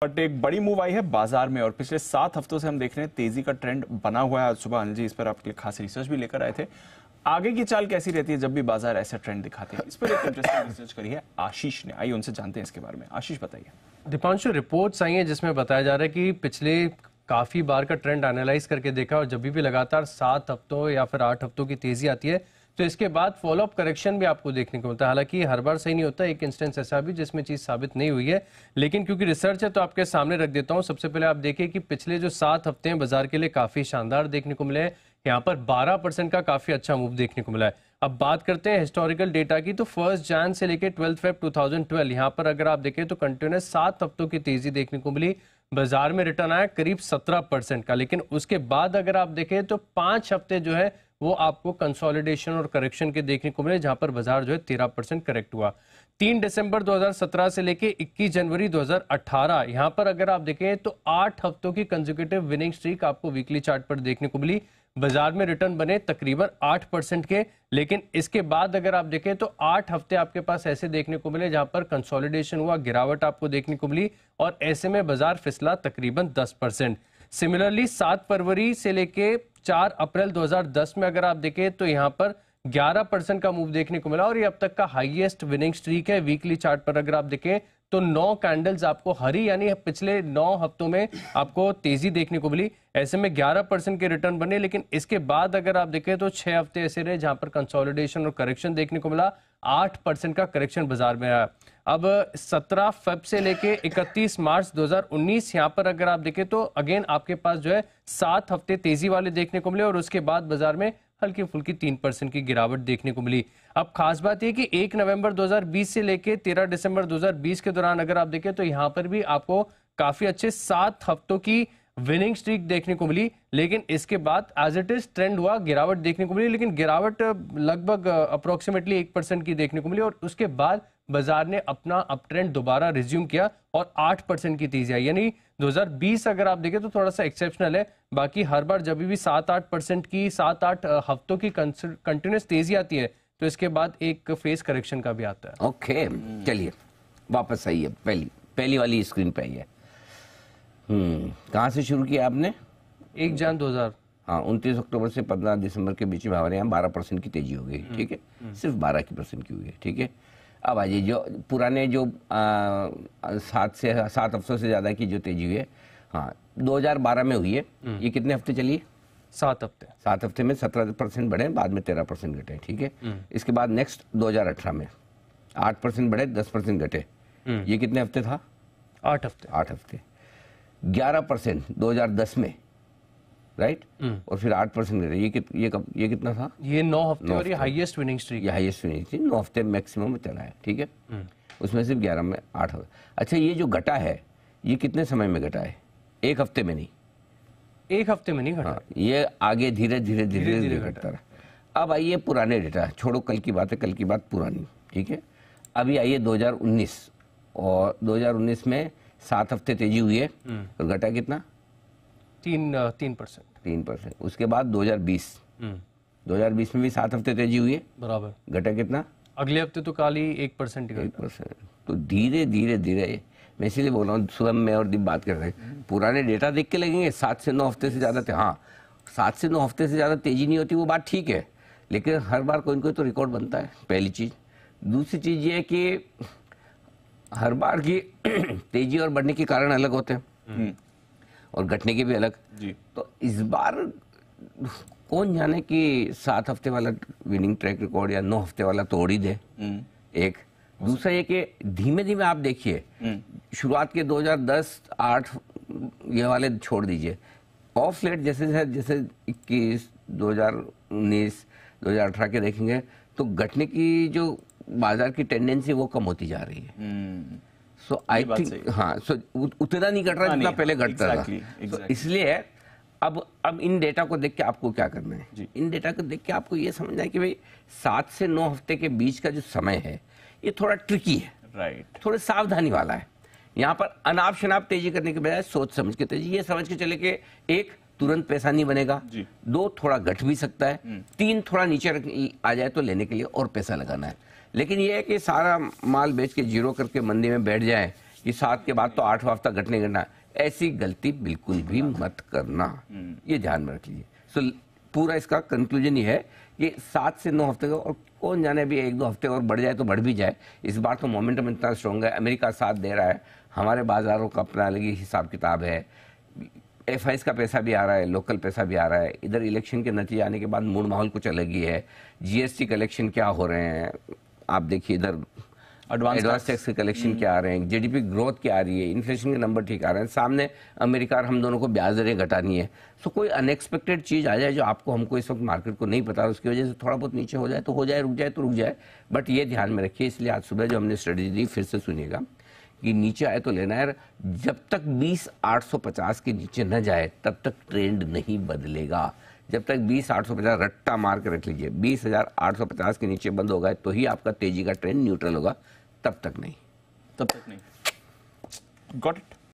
But एक बड़ी move I है बाजार में और पिछले 7 हफ्तों से हम देख रहे हैं तेजी का ट्रेंड बना हुआ है। आज सुबह अनिल जी इस पर आपके लिए खास रिसर्च भी लेकर आए थे। आगे की चाल कैसी रहती है जब भी बाजार ऐसा ट्रेंड दिखाते हैं, इस पर एक इंटरेस्टिंग रिसर्च करी है आशीष ने। आइए उनसे जानते हैं इसके बारे में। आशीष बताइए। दीपांशु, रिपोर्ट्स आई हैं जिसमें बताया जा रहा है कि पिछले काफी बार का ट्रेंड एनालाइज करके देखा और जब भी लगातार 7 हफ्तों या फिर 8 हफ्तों की तेजी आती है तो इसके बाद फॉलोअप करेक्शन भी आपको देखने को मिलता है। हालांकि हर बार सही नहीं होता, एक इंस्टेंस ऐसा भी जिसमें चीज साबित नहीं हुई है, लेकिन क्योंकि रिसर्च है तो आपके सामने रख देता हूं। सबसे पहले आप देखिए कि पिछले जो 7 हफ्ते हैं बाजार के लिए काफी शानदार देखने को मिले हैं। यहाँ पर 12% का काफी अच्छा मूव देखने को मिला है। अब बात करते हैं हिस्टोरिकल डेटा की, तो 1 जन से लेकर 12 फेब 2012 यहाँ पर अगर आप देखें तो कंटिन्यूस 7 हफ्तों की तेजी देखने को मिली। बाजार में रिटर्न आया करीब 17% का, लेकिन उसके बाद अगर आप देखें तो 5 हफ्ते जो है वो आपको कंसोलिडेशन और करेक्शन के देखने को मिले, जहां पर बाजार जो है 13% करेक्ट हुआ। 3 दिसंबर 2017 से लेके 21 जनवरी 2018 यहां पर अगर आप देखें तो 8 हफ्तों की कंसेक्यूटिव विनिंग स्ट्रीक आपको वीकली चार्ट पर देखने को मिली। बाजार में रिटर्न बने तकरीबन 8% के, लेकिन इसके बाद अगर आप देखें तो 8 हफ्ते आपके पास ऐसे देखने को मिले जहां पर कंसोलिडेशन हुआ, गिरावट आपको देखने को मिली और ऐसे में बाजार फिसला तकरीबन 10%। सिमिलरली 7 फरवरी से लेके 4 अप्रैल 2010 में अगर आप देखें तो यहां पर 11% का मूव देखने को मिला और ये अब तक का हाईएस्ट विनिंग स्ट्रीक है। वीकली चार्ट पर अगर आप देखें तो 9 कैंडल्स आपको हरी यानी पिछले 9 हफ्तों में आपको तेजी देखने को मिली। ऐसे में 11% के रिटर्न बने, लेकिन इसके बाद अगर आप देखें तो 6 हफ्ते ऐसे रहे जहां पर कंसोलिडेशन और करेक्शन देखने को मिला। 8% का करेक्शन बाजार में आया। अब 17 फेब से लेके 31 मार्च 2019 यहाँ पर अगर आप देखें तो अगेन आपके पास जो है 7 हफ्ते तेजी वाले देखने को मिले और उसके बाद बाजार में हल्की फुल्की 3% की गिरावट देखने को मिली। अब खास बात यह कि 1 नवंबर 2020 से लेके 13 दिसंबर 2020 के दौरान अगर आप देखें तो यहाँ पर भी आपको काफी अच्छे 7 हफ्तों की विनिंग स्ट्रीक देखने को मिली, लेकिन इसके बाद एज इट इज ट्रेंड हुआ, गिरावट देखने को मिली, लेकिन गिरावट लगभग अप्रोक्सीमेटली 1% की देखने को मिली और उसके बाद बाजार ने अपना अप ट्रेंड दोबारा रिज्यूम किया और 8% की तेजी आई। यानी 2020 अगर आप देखें तो थोड़ा सा एक्सेप्शनल है। बाकी हर बार जब भी 7-8% की 7-8 हफ्तों की कंटिन्यूस तेजी आती है तो इसके बाद एक फेस करेक्शन का भी आता है। ओके, चलिए वापस आइए, पहली वाली स्क्रीन पे आइए। कहाँ से शुरू किया आपने? 1 जन 2000। हाँ, 29 अक्टूबर से 15 दिसंबर के बीच में हमारे यहाँ 12% की तेजी हो गई। ठीक है, सिर्फ 12% की हुई है। ठीक है, अब आ जाइए जो पुराने जो 7 हफ्तों से ज्यादा की जो तेजी हुई है, हाँ 2012 में हुई है। ये कितने हफ्ते चली? 7 हफ्ते। 7 हफ्ते में 17% बढ़े, बाद में 13% घटे। ठीक है, इसके बाद नेक्स्ट 2018 में 8% बढ़े, 10% घटे। ये कितने हफ्ते था? 8 हफ्ते। 8 हफ्ते। 11% 2010 में, राइट, और फिर 8% घटे। ये कितना था? ये 9 हफ्ते और ये हाईएस्ट विनिंग स्ट्रीक। ये हाईएस्ट विनिंग थी, 9 हफ्ते मैक्सिमम में चला है। ठीक है, उसमें सिर्फ 11 में 8 हफ्ते। अच्छा, ये जो घटा है ये कितने समय में घटा है? 1 हफ्ते में नहीं। 1 हफ्ते में नहीं घटा। हाँ, ये आगे धीरे धीरे घटता रहा। अब आइए पुराने डेटा, छोड़ो कल की बात है, कल की बात पुरानी। ठीक है, अभी आइए 2019 और 2019 में 7 हफ्ते तेजी हुई है और घटा कितना? 3%। उसके बाद 2020 में भी 7 हफ्ते तेजी हुई है, बराबर। घटा कितना? अगले हफ्ते तो काली 1% ही। 1%। तो धीरे धीरे मैं इसीलिए बोल रहा हूँ, सुबह में और दिन बात कर रहे हैं, पुराने डेटा देख के लगेंगे 7 से 9 हफ्ते से ज्यादा थे। हाँ, 7 से 9 हफ्ते से ज्यादा तेजी नहीं होती, वो बात ठीक है, लेकिन हर बार कोई न कोई तो रिकॉर्ड बनता है, पहली चीज। दूसरी चीज ये है कि हर बार की तेजी और बढ़ने के कारण अलग होते हैं और घटने के भी अलग जी। तो इस बार कौन जाने कि 7 हफ्ते वाला विनिंग ट्रैक रिकॉर्ड या 9 हफ्ते वाला तोड़ ही दे। एक दूसरा ये कि धीमे धीमे आप देखिए, शुरुआत के 2010-8 ये वाले छोड़ दीजिए, ऑफ लेट जैसे 21, 2019, 2018 के देखेंगे तो घटने की जो बाजार की टेंडेंसी वो कम होती जा रही है। सो आई थिंक हाँ, सो उतना नहीं घट रहा जितना पहले घटता था। इसलिए अब इन डेटा को देख के आपको क्या करना है? इन डेटा को देख के आपको ये समझना है कि भाई 7 से 9 हफ्ते के बीच का जो समय है ये थोड़ा ट्रिकी है, राइट, थोड़े सावधानी वाला है। यहाँ पर अनाप शनाप तेजी करने के बजाय सोच समझ के तेजी, ये समझ के चले कि 1 तुरंत पैसा नहीं बनेगा, 2 थोड़ा घट भी सकता है, 3 थोड़ा नीचे आ जाए तो लेने के लिए और पैसा लगाना है। लेकिन ये है कि सारा माल बेच के जीरो करके मंदी में बैठ जाए, कि 7 के बाद तो 8वां हफ्ता घटने घटना, ऐसी गलती बिल्कुल भी मत करना, ये ध्यान में रख लीजिए। सो पूरा इसका कंक्लूजन ये है कि 7 से 9 हफ्ते का, और कौन जाने अभी 1-2 हफ्ते और बढ़ जाए तो बढ़ भी जाए। इस बार तो मोमेंटम इतना स्ट्रॉन्ग है, अमेरिका साथ दे रहा है, हमारे बाजारों का अपना अलग ही हिसाब किताब है, FIs का पैसा भी आ रहा है, लोकल पैसा भी आ रहा है, इधर इलेक्शन के नतीजे आने के बाद मूड माहौल कुछ अलग ही है, GST कलेक्शन क्या हो रहे हैं आप देखिए, इधर एडवांस टैक्स के कलेक्शन क्या आ रहे हैं, GDP ग्रोथ क्या आ रही है, इन्फ्लेशन के नंबर ठीक आ रहे हैं, सामने अमेरिका और हम दोनों को ब्याज दरें घटानी है। सो कोई अनएक्सपेक्टेड चीज़ आ जाए जो आपको हमको इस वक्त मार्केट को नहीं पता, उसकी वजह से थोड़ा बहुत नीचे हो जाए तो हो जाए, रुक जाए तो रुक जाए, बट ये ध्यान में रखिए। इसलिए आज सुबह जो हमने स्ट्रेटेजी दी फिर से सुनिएगा कि नीचे आए तो लेना है, जब तक 20,850 के नीचे न जाए तब तक ट्रेंड नहीं बदलेगा। जब तक 20,850 रट्टा मार के रख लीजिए, 20,850 के नीचे बंद होगा तो ही आपका तेजी का ट्रेंड न्यूट्रल होगा, तब तक नहीं। तब तक नहीं। Got it.